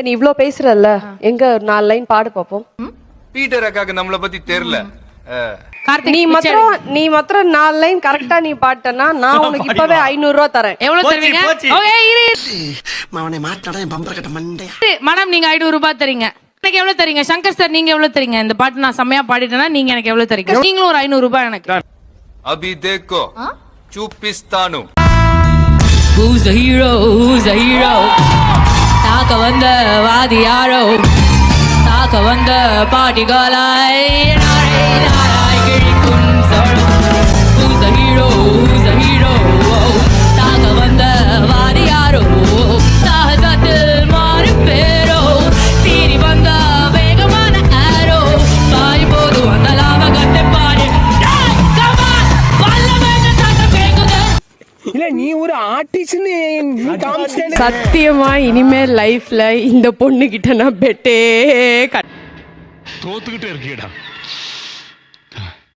நீ இவ்ளோ பேசுறல்ல, எங்க ஒரு 4 லைன் பாடு பாப்போம். பீட்டர் அக்காக்கு நம்மள பத்தி தெரியல. நீ மாத்திரம் 4 லைன் கரெக்டா நீ பாட்டனா நான் உனக்கு இப்பவே 500 ரூபாய் தரேன். எவ்வளவு தருவீங்க? ஓகே இரு. அவனை மாட்டாடா என் பம்பர கட்ட மண்டையா. மேடம் நீங்க 500 ரூபாய் தரீங்க. எனக்கு எவ்வளவு தரீங்க? சங்கர் சார் நீங்க எவ்வளவு தரீங்க? இந்த பாட்டு நான் செமையா பாடிட்டேனா நீங்க எனக்கு எவ்வளவு தரீங்க? நீங்களும் ஒரு 500 ரூபாய் எனக்கு. அபி தேக்கோ சூப்பிஸ்தானு. Who's the hero? Who's the hero? தாக்க வந்த வாதி யாரோ, தாக்க வந்த பாட்டிகளாய் நாரை நாராய் கிழிக்கும் சோழம். Who's the hero? Who's the hero? தாக்க வந்த வாதி யாரோ, தாகத்தில் மாறி பேரோ, தீரி வந்த வேகமான ஆரோ, பாய் போது வந்த லாப கட்டை பாடி. இல்ல நீ ஒரு ஆர்டிஸ்ட்னு சத்தியமா இனிமே லைஃப்ல இந்த பொண்ணு கிட்ட நான் பெட்டே தோத்துக்கிட்டே இருக்கீடா.